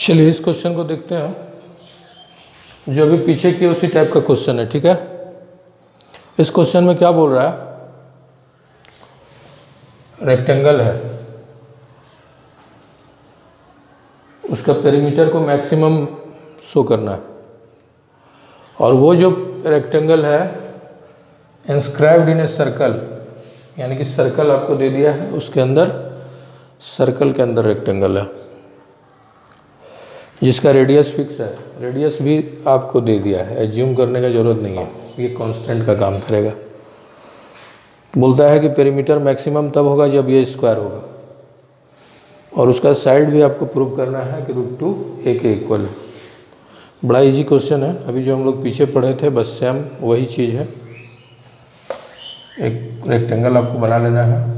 चलिए इस क्वेश्चन को देखते हैं। जो अभी पीछे की उसी टाइप का क्वेश्चन है, ठीक है। इस क्वेश्चन में क्या बोल रहा है, रेक्टेंगल है, उसका पेरीमीटर को मैक्सिमम शो करना है, और वो जो रेक्टेंगल है इंस्क्राइब्ड इन ए सर्कल, यानी कि सर्कल आपको दे दिया है, उसके अंदर सर्कल के अंदर रेक्टेंगल है जिसका रेडियस फिक्स है। रेडियस भी आपको दे दिया है, एज्यूम करने का ज़रूरत नहीं है, ये कांस्टेंट का काम करेगा। बोलता है कि पेरीमीटर मैक्सिमम तब होगा जब ये स्क्वायर होगा, और उसका साइड भी आपको प्रूव करना है कि √2 a के इक्वल है। बड़ा इजी क्वेश्चन है, अभी जो हम लोग पीछे पढ़े थे बस सेम वही चीज़ है। एक रेक्टेंगल आपको बना लेना है,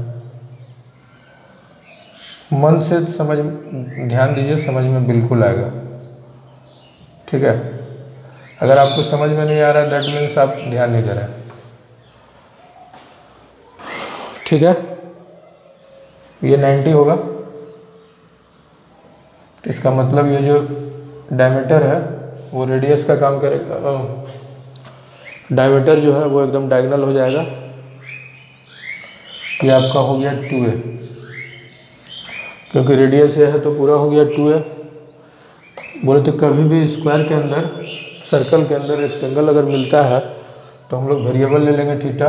मन से समझ, ध्यान दीजिए, समझ में बिल्कुल आएगा, ठीक है। अगर आपको समझ में नहीं आ रहा है दैट मीन्स आप ध्यान नहीं दे रहे हैं, ठीक है। ये 90 होगा, तो इसका मतलब ये जो डायमीटर है वो रेडियस का काम करेगा। डायमीटर जो है वो एकदम डायगोनल हो जाएगा। ये आपका हो गया 2a, क्योंकि रेडियस ये है तो पूरा हो गया 2a। बोले तो कभी भी स्क्वायर के अंदर, सर्कल के अंदर रेक्टेंगल अगर मिलता है तो हम लोग वेरिएबल ले लेंगे, थीटा,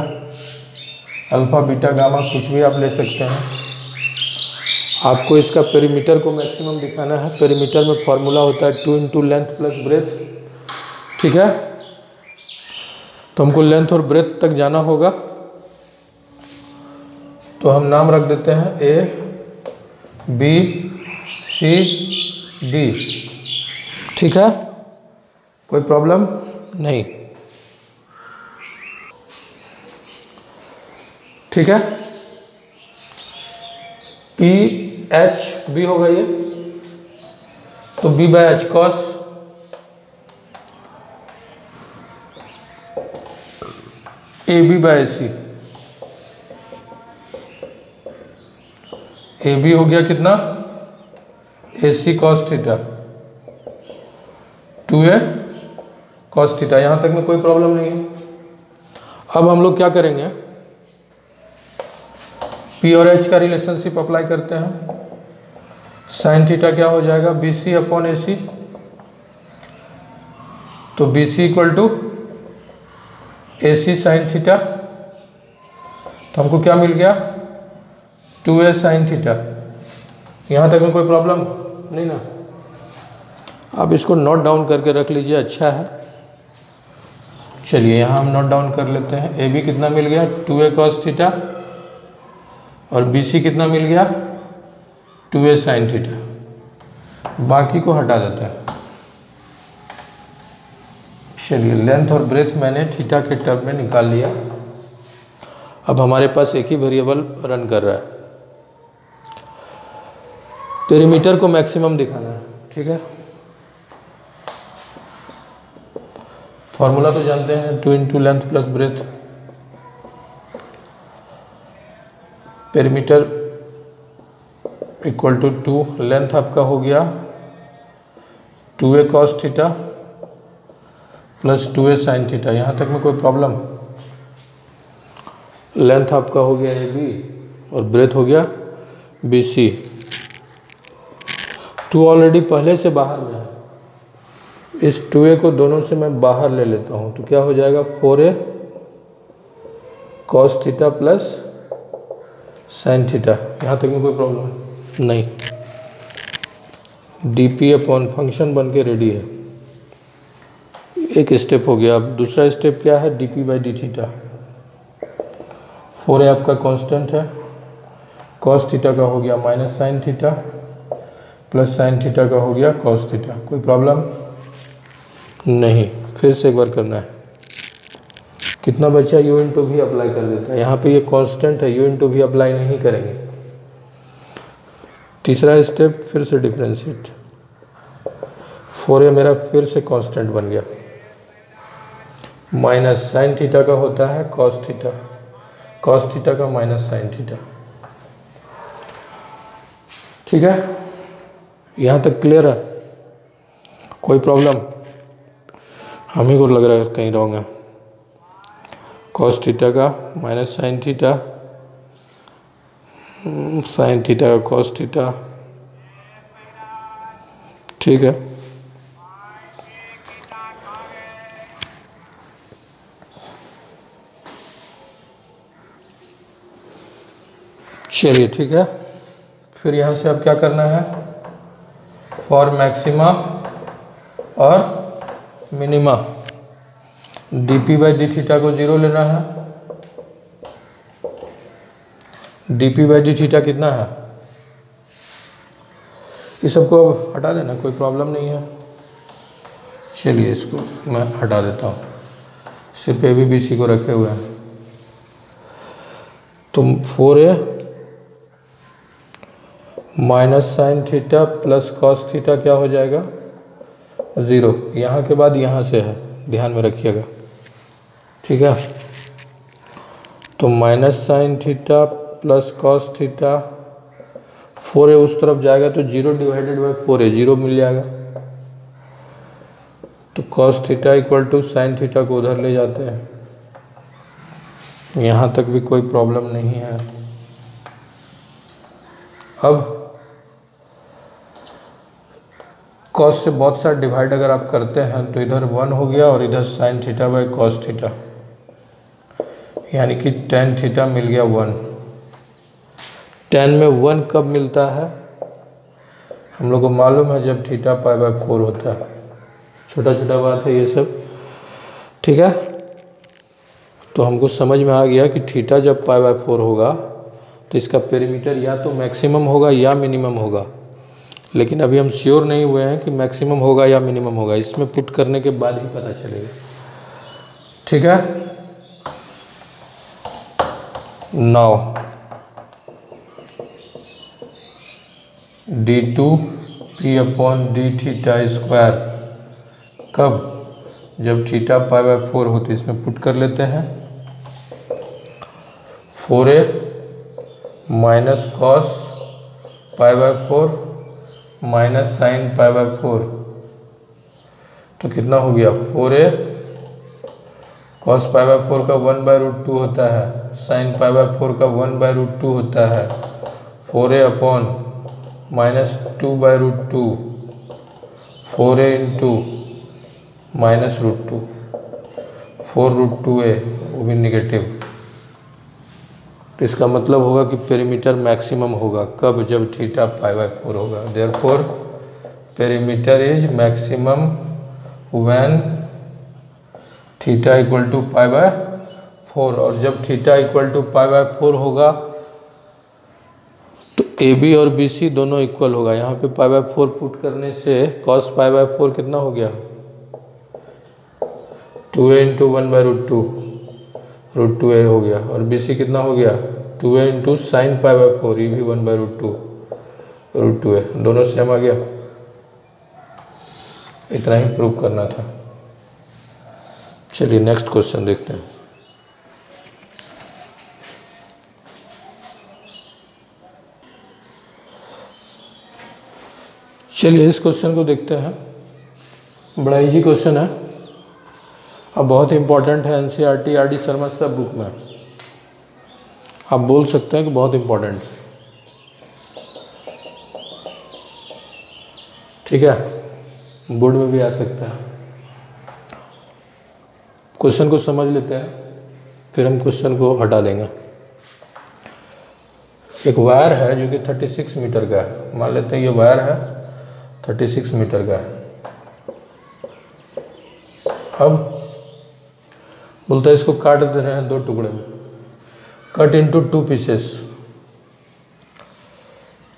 अल्फा, बीटा, गामा, कुछ भी आप ले सकते हैं। आपको इसका पेरीमीटर को मैक्सिमम दिखाना है। पेरीमीटर में फॉर्मूला होता है 2 × लेंथ प्लस ब्रेथ, ठीक है। तो हमको लेंथ और ब्रेथ तक जाना होगा, तो हम नाम रख देते हैं A, B, C, D, ठीक है। कोई प्रॉब्लम नहीं, ठीक है। P H B होगा ये, तो B/H cos AB/AC, AB हो गया कितना, AC cos theta, 2a cos theta. यहाँ तक में कोई प्रॉब्लम नहीं है। अब हम लोग क्या करेंगे, P और H का रिलेशनशिप अप्लाई करते हैं। साइन थीटा क्या हो जाएगा, BC/AC, तो BC = AC साइन थीटा, तो हमको क्या मिल गया, 2a साइन थीटा। यहाँ तक में कोई प्रॉब्लम नहीं ना। आप इसको नोट डाउन करके रख लीजिए, अच्छा है। चलिए यहाँ हम नोट डाउन कर लेते हैं। AB कितना मिल गया, 2a cos थीटा, और BC कितना मिल गया, 2a साइन थीटा। बाकी को हटा देते हैं। चलिए लेंथ और ब्रेथ मैंने थीटा के टर्म में निकाल लिया। अब हमारे पास एक ही वेरिएबल रन कर रहा है। पेरीमीटर को मैक्सिमम दिखाना है, ठीक है। फॉर्मूला तो जानते हैं, 2 × length plus breadth. Perimeter equal to 2, length आपका हो गया 2a cos theta plus 2a sine theta. यहाँ तक में कोई प्रॉब्लम, लेंथ आपका हो गया AB और ब्रेथ हो गया BC। 2 ऑलरेडी पहले से बाहर में है, इस 2a को दोनों से मैं बाहर ले लेता हूँ, तो क्या हो जाएगा, 4a cos theta plus sign theta. यहाँ तक में कोई प्रॉब्लम नहीं। dp/ फंक्शन बन के रेडी है। एक स्टेप हो गया। अब दूसरा स्टेप क्या है, dp/d थीटा। 4a आपका कांस्टेंट है, cos थीटा का हो गया minus sine theta, plus sine theta का हो गया cos थीटा। कोई प्रॉब्लम नहीं। फिर से एक बार करना है। कितना बचा, u × v अप्लाई कर देता है। यहाँ पे ये कांस्टेंट है, u × v अप्लाई नहीं करेंगे। तीसरा स्टेप फिर से डिफरेंशिएट। 4a मेरा फिर से कांस्टेंट बन गया, माइनस साइन थीटा का होता है cos थीटा, cos थीटा का माइनस साइन थीटा, ठीक है। यहाँ तक क्लियर है। कोई प्रॉब्लम? हम ही को लग रहा है कहीं रॉन्ग है। कॉस थीटा का minus sine theta, sine theta का कॉस थीटा, ठीक है। चलिए ठीक है, फिर यहाँ से अब क्या करना है, फॉर मैक्सिमा और minima dp by D theta को 0 लेना है। dp बाई डी थीटा कितना है, ये सबको अब हटा देना, कोई प्रॉब्लम नहीं है। चलिए इसको मैं हटा देता हूँ, सिर्फ ए बी बी सी को रखे हुए हैं। तो 4a minus sine theta plus cos theta क्या हो जाएगा, 0। यहाँ के बाद यहाँ से है, ध्यान में रखिएगा, ठीक है। तो minus sine theta plus cos theta, 4a उस तरफ जाएगा तो 0 डिवाइडेड बाई 4a, 0 मिल जाएगा। तो cos theta equal to sine theta को उधर ले जाते हैं, यहाँ तक भी कोई प्रॉब्लम नहीं है। अब कॉस से बहुत सारा डिवाइड अगर आप करते हैं तो इधर 1 हो गया और इधर sine theta by cos theta, यानी कि टेन थीटा मिल गया 1। टेन में 1 कब मिलता है, हम लोग को मालूम है जब थीटा पाई बाई 4 होता है। छोटा छोटा बात है ये सब, ठीक है। तो हमको समझ में आ गया कि थीटा जब पाई बाई 4 होगा तो इसका पेरीमीटर या तो मैक्सिमम होगा या मिनिमम होगा, लेकिन अभी हम श्योर नहीं हुए हैं कि मैक्सिमम होगा या मिनिमम होगा, इसमें पुट करने के बाद ही पता चलेगा, ठीक है। Now d2p upon D theta square कब, जब थीटा पाई बाई 4 होती है, इसमें पुट कर लेते हैं। 4a minus cos pi by 4 minus sine pi by 4, तो कितना हो गया, 4a कॉस पाई बाई 4 का 1/√2 होता है, साइन पाई बाई 4 का 1/√2 होता है। 4a upon minus 2/√2, 4a into minus √2, 4√2a, वो भी निगेटिव। तो इसका मतलब होगा कि पेरीमीटर मैक्सिमम होगा कब, जब थीटा पाई बाई 4 होगा। Therefore perimeter is maximum when theta equal to pi by 4। और जब theta equal to pi by 4 होगा तो ए बी और बी सी दोनों इक्वल होगा। यहाँ पे पाई बाई 4 पुट करने से कॉस पाई बाई 4 कितना हो गया, 2a इंटू 1/√2, √2a हो गया, और बी सी कितना हो गया, 2a into sine pi by 4, ये भी 1/√2, √2a, दोनों सेम आ गया। इतना ही प्रूव करना था। चलिए नेक्स्ट क्वेश्चन देखते हैं। चलिए इस क्वेश्चन को देखते हैं, बड़ा इजी क्वेश्चन है अब बहुत इंपॉर्टेंट है, एनसीईआरटी आरडी शर्मा सब बुक में, आप बोल सकते हैं कि बहुत इंपॉर्टेंट, ठीक है, बोर्ड में भी आ सकता है। क्वेश्चन को समझ लेते हैं, फिर हम क्वेश्चन को हटा देंगे। एक वायर है जो कि 36 मीटर का है, मान लेते हैं ये वायर है 36 मीटर का है। अब बोलता है इसको काट दे रहे हैं 2 टुकड़े में, कट इनटू 2 पीसेस,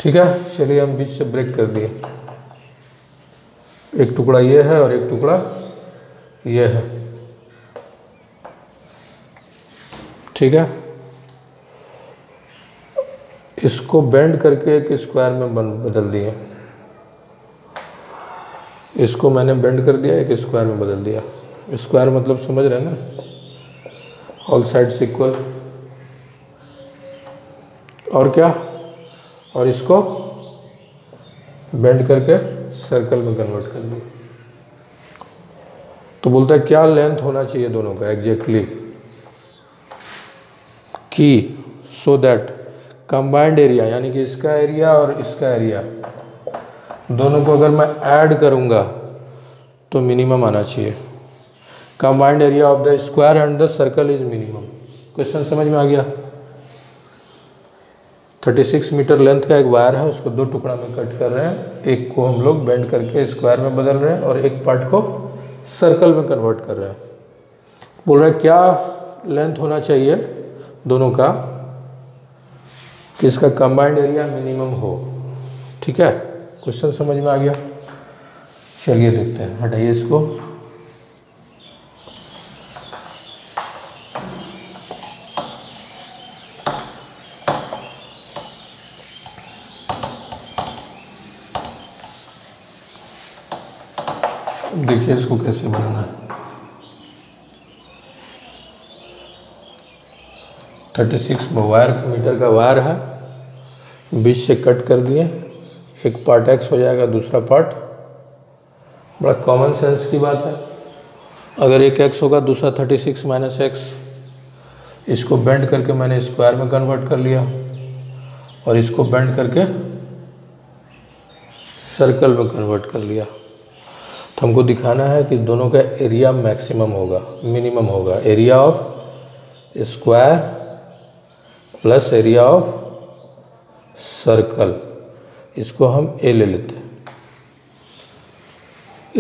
ठीक है। चलिए हम बीच से ब्रेक कर दिए, एक टुकड़ा ये है और एक टुकड़ा ये है, ठीक है। इसको बेंड करके एक स्क्वायर में बदल दिए, इसको मैंने बेंड कर दिया, एक स्क्वायर में बदल दिया। स्क्वायर मतलब समझ रहे हैं ना, ऑल साइड्स इक्वल, और क्या, और इसको बेंड करके सर्कल में कन्वर्ट कर दिया। तो बोलता है क्या लेंथ होना चाहिए दोनों का एग्जैक्टली, कि सो दैट कंबाइंड एरिया यानी कि इसका एरिया और इसका एरिया दोनों को अगर मैं ऐड करूंगा तो मिनिमम आना चाहिए। Combined area of the square and the circle is minimum. Question समझ में आ गया। 36 मीटर लेंथ का एक वायर है, उसको दो टुकड़ा में कट कर रहे हैं, एक को हम लोग बेंड करके स्क्वायर में बदल रहे हैं और एक पार्ट को सर्कल में कन्वर्ट कर रहे हैं। बोल रहे हैं क्या लेंथ होना चाहिए दोनों का कि इसका कंबाइंड एरिया मिनिमम हो। ठीक है, क्वेश्चन समझ में आ गया। चलिए देखते हैं, हटाइए इसको। देखिए इसको कैसे बनाना है। 36 मीटर का वायर है, बीच से कट कर दिए, एक पार्ट एक्स हो जाएगा, दूसरा पार्ट, बड़ा कॉमन सेंस की बात है। अगर एक एक्स होगा, दूसरा 36 माइनस एक्स, इसको बेंड करके मैंने स्क्वायर में कन्वर्ट कर लिया और इसको बेंड करके सर्कल में कन्वर्ट कर लिया। तो हमको दिखाना है कि दोनों का एरिया मैक्सिमम होगा, मिनिमम होगा। Area of square plus area of circle, इसको हम ए ले लेते हैं।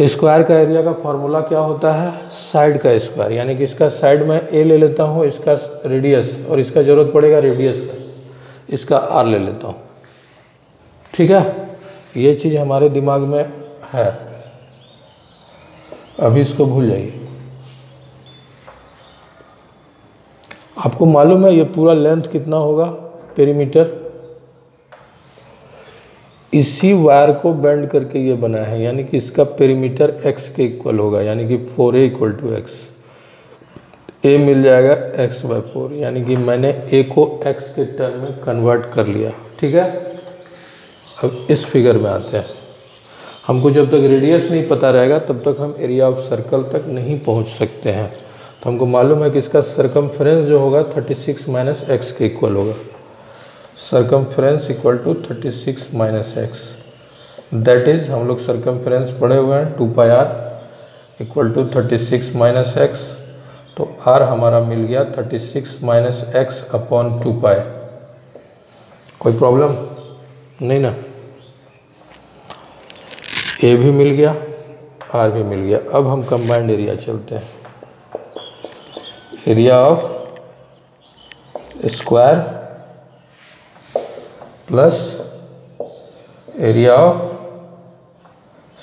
स्क्वायर का एरिया का फॉर्मूला क्या होता है? साइड का स्क्वायर, यानी कि इसका साइड में ए ले लेता हूँ, इसका रेडियस, और इसका ज़रूरत पड़ेगा रेडियस का, इसका आर ले लेता हूँ। ठीक है, ये चीज़ हमारे दिमाग में है, अभी इसको भूल जाइए। आपको मालूम है ये पूरा लेंथ कितना होगा पेरीमीटर? इसी वायर को बेंड करके ये बना है, यानी कि इसका पेरीमीटर x के इक्वल होगा, यानी कि 4a equal to x. a मिल जाएगा x/4, यानी कि मैंने a को x के टर्म में कन्वर्ट कर लिया। ठीक है, अब इस फिगर में आते हैं। हमको जब तक रेडियस नहीं पता रहेगा तब तक हम एरिया ऑफ सर्कल तक नहीं पहुंच सकते हैं। तो हमको मालूम है कि इसका सरकमफ्रेंस जो होगा 36 माइनस एक्स के इक्वल होगा। Circumference equal to 36 minus x, that is, हम लोग सरकमफ्रेंस पढ़े हुए हैं, 2πr equal to 36 minus x. तो r हमारा मिल गया 36 माइनस एक्स अपॉन 2π। कोई प्रॉब्लम नहीं ना? ए भी मिल गया, आर भी मिल गया। अब हम कंबाइंड एरिया चलते हैं। Area of square plus area of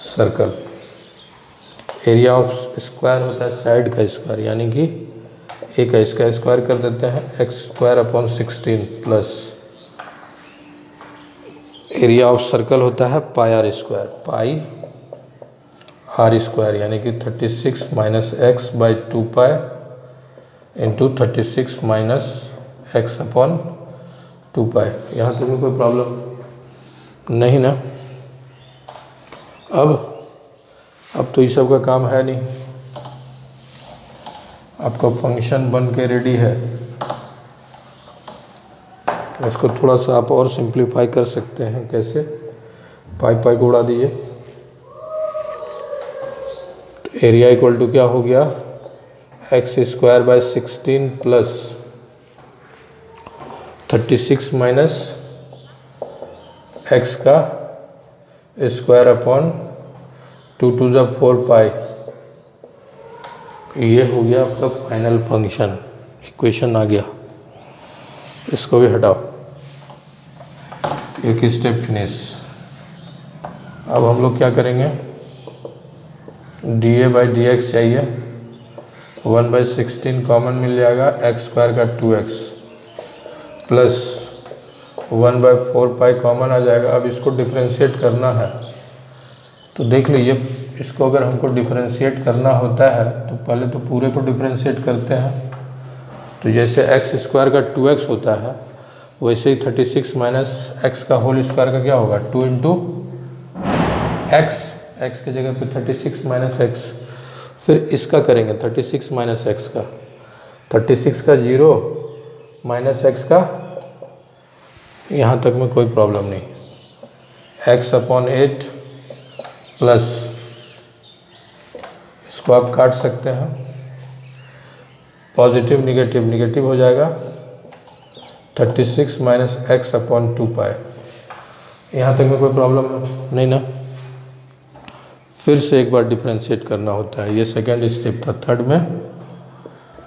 circle. Area of square होता है साइड का स्क्वायर, यानी कि एक का इसका स्क्वायर कर देते हैं, x² upon 16 plus area of circle होता है πr², पाई r स्क्वायर, यानी कि 36 minus x by 2π into 36 minus x upon 2π। यहाँ तक में कोई प्रॉब्लम नहीं ना? अब तो ये सब का काम है नहीं, आपका फंक्शन बन के रेडी है। इसको थोड़ा सा आप और सिंप्लीफाई कर सकते हैं। कैसे? पाई को उड़ा दीजिए। तो एरिया इक्वल टू क्या हो गया? x² by 16 plus 36 minus x का स्क्वायर अपॉन 2 टू द 4π। ये हो गया आपका फाइनल फंक्शन, इक्वेशन आ गया। इसको भी हटाओ, एक स्टेप फिनिश। अब हम लोग क्या करेंगे? dA बाई dx चाहिए, 1/16 कॉमन मिल जाएगा, x² का 2x प्लस 1/4π कॉमन आ जाएगा। अब इसको डिफरेंशिएट करना है, तो देख लीजिए, इसको अगर हमको डिफरेंशिएट करना होता है तो पहले तो पूरे को डिफरेंशिएट करते हैं। तो जैसे x² का 2x होता है, वैसे ही 36 माइनस एक्स का होल स्क्वायर का क्या होगा? 2 इंटू एक्स, एक्स की जगह पे 36 माइनस एक्स, फिर इसका करेंगे 36 माइनस एक्स का, 36 का 0 माइनस एक्स का, यहाँ तक में कोई प्रॉब्लम नहीं, x/8 प्लस, इसको आप काट सकते हैं, पॉजिटिव निगेटिव निगेटिव हो जाएगा, 36 माइनस x/2π, यहाँ तक में कोई प्रॉब्लम नहीं ना। फिर से एक बार डिफ्रेंशिएट करना होता है, ये सेकेंड स्टेप था। थर्ड में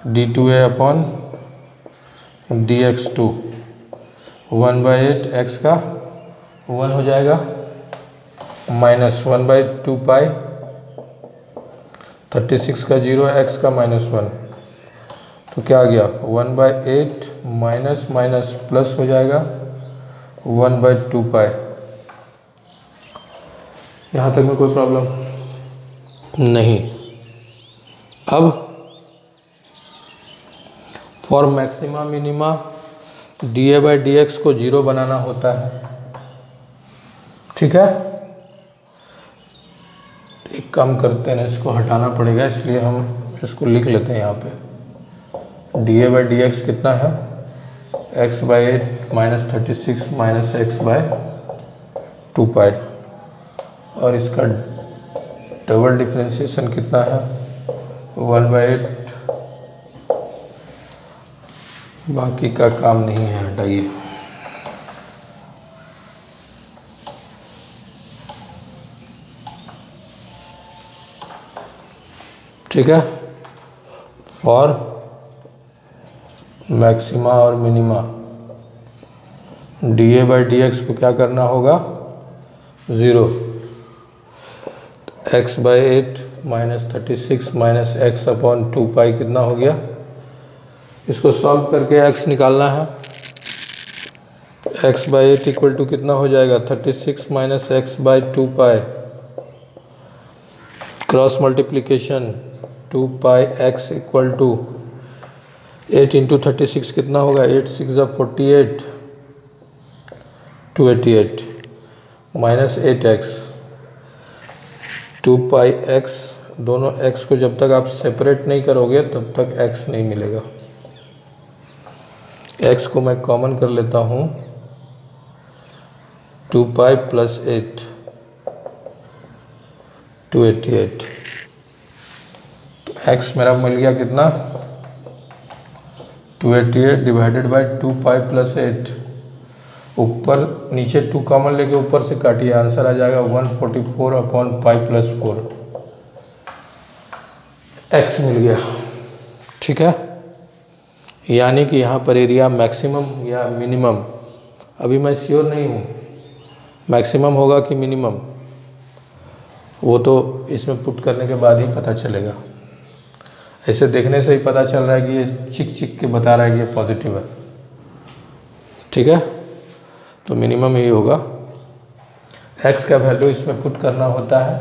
d2a/dx2 1/8 x का 1 हो जाएगा, माइनस 1/2π, 36 का 0 x का -1, तो क्या आ गया 1/8 माइनस माइनस प्लस हो जाएगा 1/2π। यहाँ तक में कोई प्रॉब्लम नहीं। अब फॉर मैक्सिमा मिनिमा dA/dx को 0 बनाना होता है, ठीक है। एक काम करते हैं, इसको हटाना पड़ेगा, इसलिए हम इसको लिख लेते हैं यहाँ पे। dA/dx कितना है, x/8 माइनस 36 माइनस x/2π, और इसका डबल डिफरेंशिएशन कितना है 1/8, बाकी का काम नहीं है, हटाइए। ठीक है, और मैक्सिमा और मिनिमा dA/dx को क्या करना होगा 0, x/8 माइनस 36 माइनस x/2π कितना हो गया, इसको सॉल्व करके x निकालना है। x/8 इक्वल टू कितना हो जाएगा 36 minus x/2π, cross multiplication 2πx equal to 8 into 36 कितना होगा, 8 6 48, 288 माइनस 8x, 2πx, दोनों x को जब तक आप सेपरेट नहीं करोगे तब तक x नहीं मिलेगा। x को मैं कॉमन कर लेता हूँ, 2π प्लस 8, 288, तो x मेरा मिल गया कितना 288 डिवाइडेड बाई 2π प्लस 8, ऊपर नीचे 2 कॉमन लेके ऊपर से काटिए, आंसर आ जाएगा 144/π प्लस 4, x मिल गया, ठीक है। यानी कि यहाँ पर एरिया मैक्सिमम या मिनिमम, अभी मैं श्योर नहीं हूँ मैक्सिमम होगा कि मिनिमम, वो तो इसमें पुट करने के बाद ही पता चलेगा। ऐसे देखने से ही पता चल रहा है कि ये चिक चिक के बता रहा है कि ये पॉजिटिव है, ठीक है, तो मिनिमम ही होगा। x का वैल्यू इसमें पुट करना होता है,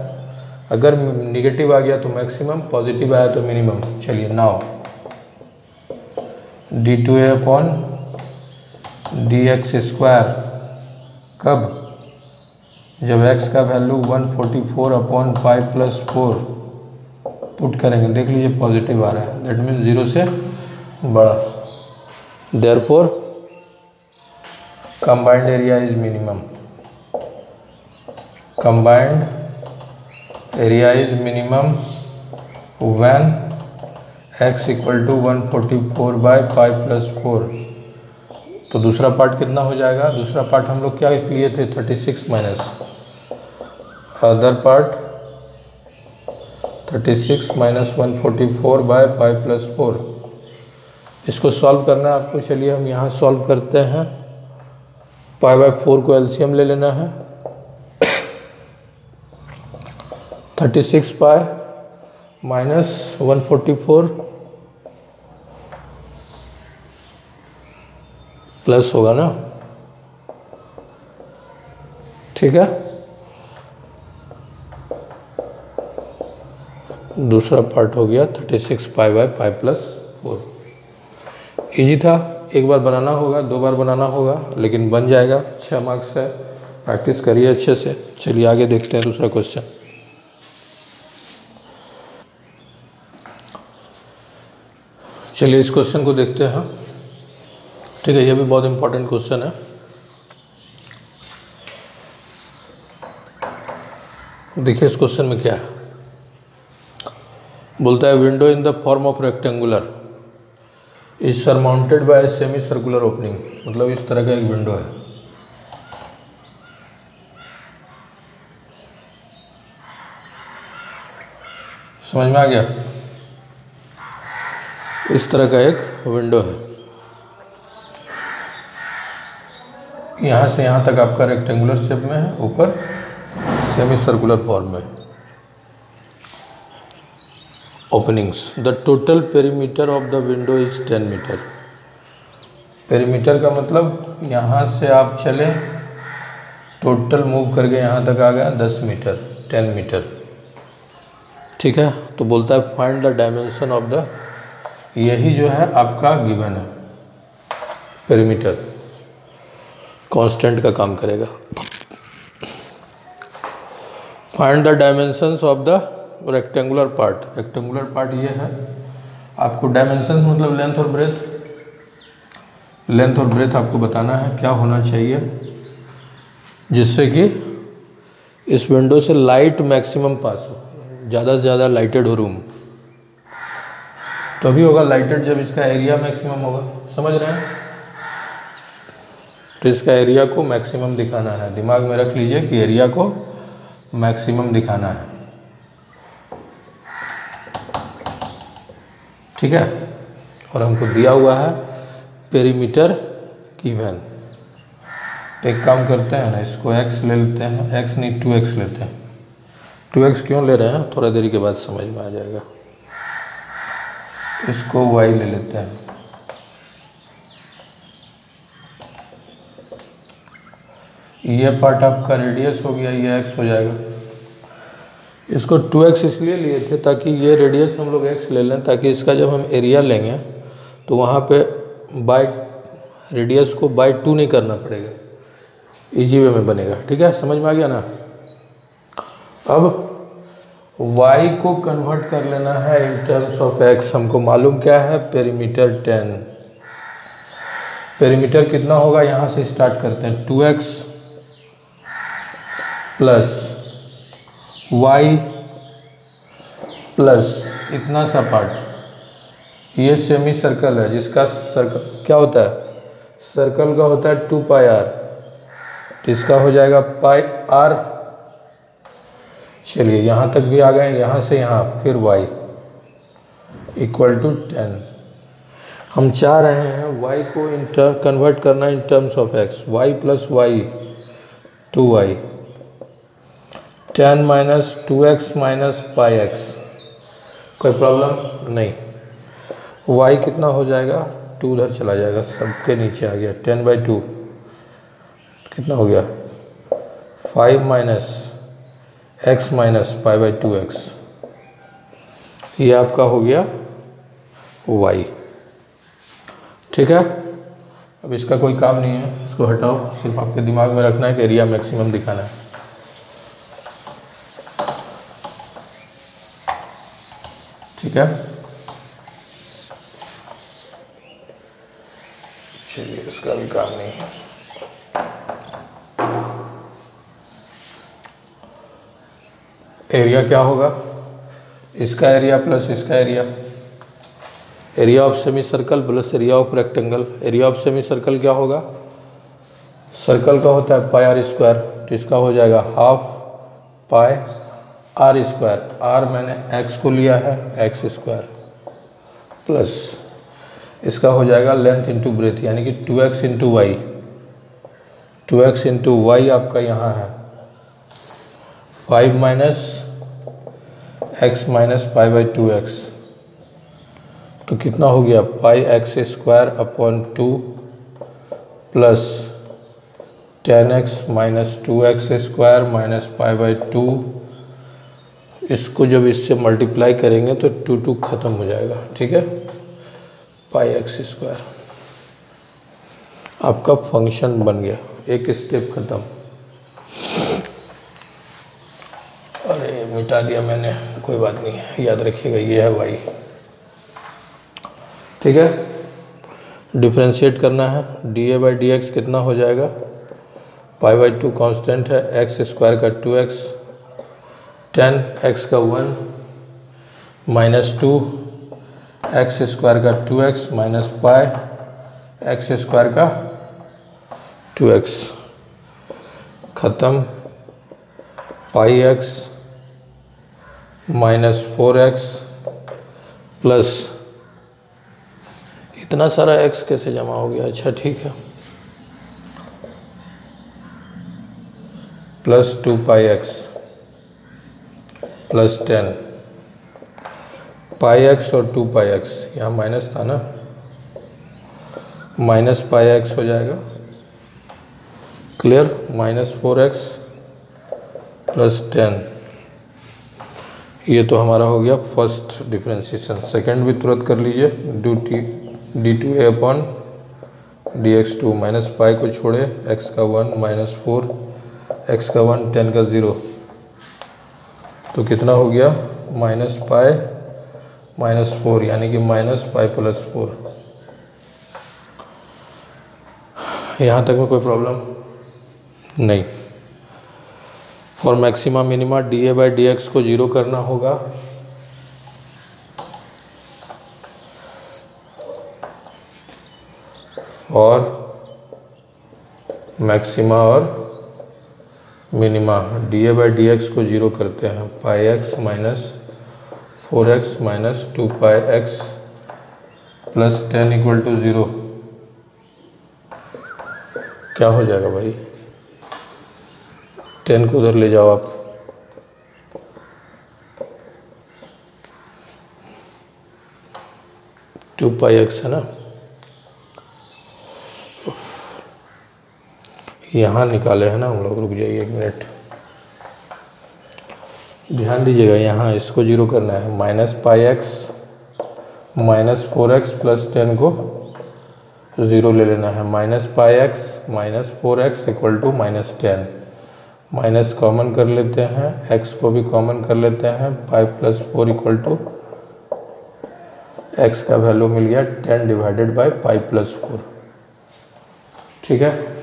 अगर निगेटिव आ गया तो मैक्सिमम, पॉजिटिव आया तो मिनिमम। चलिए नाउ d2a/dx², कब, जब x का वैल्यू 144/π प्लस 4 पुट करेंगे, देख लीजिए पॉजिटिव आ रहा है, दैट मीन्स 0 से बड़ा, therefore combined area is minimum, combined area is minimum when x equal to 144/π plus 4। तो दूसरा पार्ट कितना हो जाएगा, दूसरा पार्ट हम लोग क्या लिए थे 36 minus, other part 36 minus 144/π plus 4, इसको सॉल्व करना है आपको। चलिए हम यहाँ सॉल्व करते हैं, π/4 को एलसीएम ले लेना है, 36π माइनस 144 प्लस होगा ना, ठीक है। दूसरा पार्ट हो गया 36π/π प्लस 4। ईजी था, एक बार बनाना होगा, 2 बार बनाना होगा, लेकिन बन जाएगा। 6 मार्क्स है, प्रैक्टिस करिए अच्छे से। चलिए आगे देखते हैं दूसरा क्वेश्चन। चलिए इस क्वेश्चन को देखते हैं। ठीक है, ये भी बहुत इंपॉर्टेंट क्वेश्चन है। देखिए इस क्वेश्चन में क्या है। बोलता है window in the form of rectangular is surmounted bye semi circular opening. मतलब इस तरह का एक विंडो है। समझ में आ गया? इस तरह का एक विंडो है। यहाँ से यहाँ तक आपका रेक्टेंगुलर शेप में है, ऊपर सेमी सर्कुलर फॉर्म में। Openings, the total perimeter of the window is 10 metre. Perimeter का मतलब यहाँ से आप चले, टोटल मूव करके यहाँ तक आ गया 10 मीटर, 10 मीटर। ठीक है, तो बोलता है find the dimension of the, यही जो है आपका गिवन है। पेरीमीटर कांस्टेंट का काम करेगा। Find the dimensions of the rectangular part. Rectangular part ये है। आपको डायमेंशंस मतलब लेंथ और ब्रेथ, लेंथ और ब्रेथ आपको बताना है क्या होना चाहिए जिससे कि इस विंडो से लाइट मैक्सिमम पास हो, ज़्यादा से ज़्यादा लाइटेड हो रूम। तभी होगा लाइटेड जब इसका एरिया मैक्सिमम होगा। समझ रहे हैं? तो इसका एरिया को मैक्सिमम दिखाना है। दिमाग में रख लीजिए कि एरिया को मैक्सिमम दिखाना है। ठीक है, और हमको दिया हुआ है पेरीमीटर गिवन। तो एक काम करते हैं ना, इसको x ले लेते हैं, x नहीं 2x लेते हैं। 2x क्यों ले रहे हैं थोड़ा देरी के बाद समझ में आ जाएगा। इसको y ले लेते हैं। ये पार्ट आपका रेडियस हो गया, ये x हो जाएगा। इसको 2x इसलिए लिए थे ताकि ये रेडियस हम लोग x ले लें, ताकि इसका जब हम एरिया लेंगे तो वहाँ पे बाय रेडियस को बाय 2 नहीं करना पड़ेगा, इजी वे में बनेगा। ठीक है, समझ में आ गया ना? अब y को कन्वर्ट कर लेना है इन टर्म्स ऑफ x। हमको मालूम क्या है, पेरीमीटर 10। पेरीमीटर कितना होगा, यहाँ से स्टार्ट करते हैं। 2x प्लस y प्लस इतना सा पार्ट, ये सेमी सर्कल है जिसका सर्कल क्या होता है, सर्कल का होता है 2 पाई r। तो इसका हो जाएगा पाई r। चलिए यहाँ तक भी आ गए, यहाँ से यहाँ फिर y इक्वल टू 10। हम चाह रहे हैं y को कन्वर्ट करना in terms of x। y plus y 2y, 10 minus 2x minus pi x। कोई प्रॉब्लम नहीं। y कितना हो जाएगा, 2 उधर चला जाएगा, सबके नीचे आ गया। 10/2 कितना हो गया, 5 माइनस x माइनस पाई/2x। ये आपका हो गया y। ठीक है, अब इसका कोई काम नहीं है, इसको हटाओ। सिर्फ आपके दिमाग में रखना है कि एरिया मैक्सिमम दिखाना है। ठीक है, चलिए इसका भी काम नहीं है। एरिया क्या होगा, इसका एरिया प्लस इसका area. Area of semi circle plus area of rectangle. Area of semi circle क्या होगा, सर्कल का होता है पाई r स्क्वायर। तो इसका हो जाएगा हाफ पाई r स्क्वायर। r मैंने x को लिया है, x स्क्वायर प्लस इसका हो जाएगा लेंथ इंटू ब्रेथ, यानी कि 2x into Y. 2x into Y आपका यहाँ है 5 माइनस x माइनस पाई/2x। तो कितना हो गया, pi x square upon 2 plus 10x minus 2x square minus पाई/2। इसको जब इससे मल्टीप्लाई करेंगे तो 2 ख़त्म हो जाएगा। ठीक है, पाई x स्क्वायर आपका फंक्शन बन गया। एक स्टेप ख़त्म। अरे मिटा दिया मैंने, कोई बात नहीं, याद रखिएगा ये है y। ठीक है, डिफ्रेंशिएट करना है। D a by d x कितना हो जाएगा, पाई बाई 2 कॉन्स्टेंट है, एक्स स्क्वायर का 2x, 10x का 1 माइनस 2 एक्स स्क्वायर का 2x minus pi x square का 2x ख़त्म, पाई एक्स माइनस 4x प्लस इतना सारा x कैसे जमा हो गया, अच्छा ठीक है, प्लस 2 पाई एक्स प्लस 10 पाई एक्स और 2 पाई एक्स, यहाँ माइनस था ना, माइनस पाई एक्स हो जाएगा, क्लियर, माइनस 4x प्लस 10। ये तो हमारा हो गया फर्स्ट डिफ्रेंशिएशन। सेकंड भी तुरंत कर लीजिए, d two A upon d x 2 minus pi को छोड़े, x का 1 माइनस 4 x का 1 10 का 0, तो कितना हो गया माइनस पाई माइनस 4, यानी कि माइनस पाई प्लस 4। यहाँ तक में कोई प्रॉब्लम नहीं। For maxima minima d a by d x को 0 करना होगा, और मैक्सिमा और minima d a by d x को 0 करते हैं, pi x minus 4x minus 2 pi x plus 10 equal to 0, क्या हो जाएगा भाई, 10 को उधर ले जाओ आप, टू पाई एक्स है ना, यहाँ निकाले हैं ना हम लोग, रुक जाइए 1 मिनट, ध्यान दीजिएगा, यहाँ इसको 0 करना है, minus pi x minus 4x plus 10 को 0 ले लेना है, minus pi x minus 4x equal to minus 10, minus common कर लेते हैं, x को भी कॉमन कर लेते हैं, pi plus 4 equal to x का वैल्यू मिल गया 10 डिवाइडेड बाई पाई प्लस 4, ठीक है।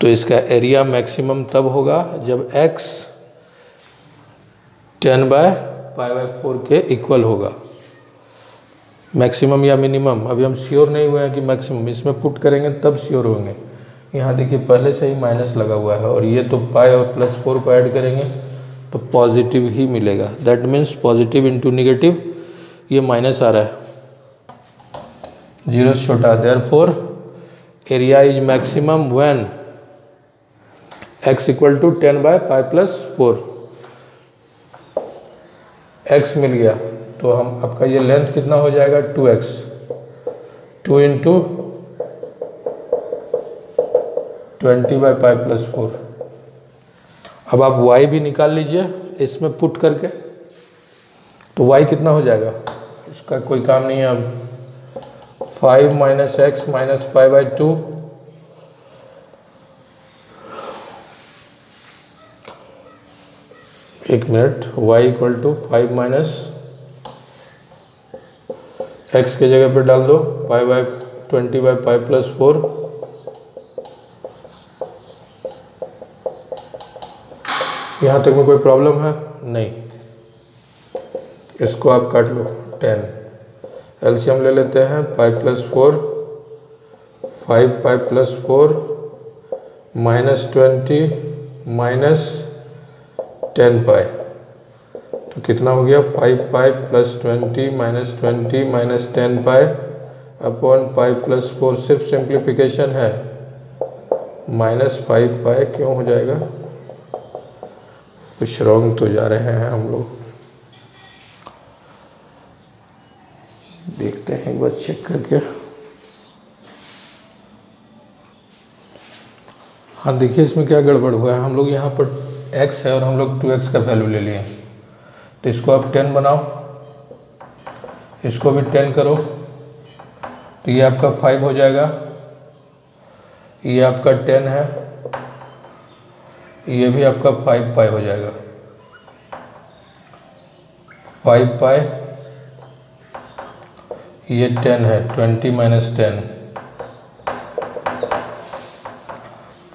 तो इसका एरिया मैक्सिमम तब होगा जब x 10 बाय पाई बाई 4 के इक्वल होगा, मैक्सिमम या मिनिमम अभी हम श्योर नहीं हुए हैं कि मैक्सिमम, इसमें पुट करेंगे तब श्योर होंगे। यहाँ देखिए पहले से ही माइनस लगा हुआ है, और ये तो पाई और प्लस 4 को ऐड करेंगे तो पॉजिटिव ही मिलेगा, that means positive into negative, ये माइनस आ रहा है, 0 से छोटा, therefore area is maximum when x equal to 10 by pi plus 4, x मिल गया तो हम आपका ये लेंथ कितना हो जाएगा 2x, 2 into 20 by pi plus 4। अब आप y भी निकाल लीजिए इसमें पुट करके, तो y कितना हो जाएगा, इसका कोई काम नहीं है अब, 5 minus x minus pi by 2, एक minute, y equal to 5 minus x के जगह पे डाल दो pi by 20 by pi plus 4, यहाँ तक में कोई प्रॉब्लम है नहीं, इसको आप काट लो 10, एलसीएम ले लेते हैं, पाई प्लस 4 5 पाई प्लस 4 माइनस 20 माइनस 10 पाई, तो कितना हो गया 5 pi plus 20 minus 20 minus 10 pi upon pi plus 4, सिर्फ सिंप्लीफिकेशन है, माइनस 5 पाई क्यों हो जाएगा, कुछ रॉन्ग तो जा रहे हैं हम लोग, देखते हैं एक बार चेक करके। हाँ देखिए इसमें क्या गड़बड़ हुआ है, हम लोग यहाँ पर x है और हम लोग 2x का वैल्यू ले लिए, तो इसको आप 10 बनाओ, इसको भी 10 करो, तो ये आपका 5 हो जाएगा, ये आपका 10 है, ये भी आपका 5 पाई हो जाएगा, 5 पाई ये 10 है, 20 minus 10,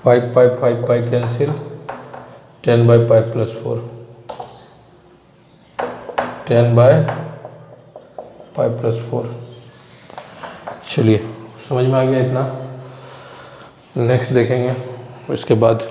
5 pi 5 pi cancel, 10 by 5 plus 4, 10 by 5 plus 4। चलिए समझ में आ गया इतना। नेक्स्ट देखेंगे इसके बाद।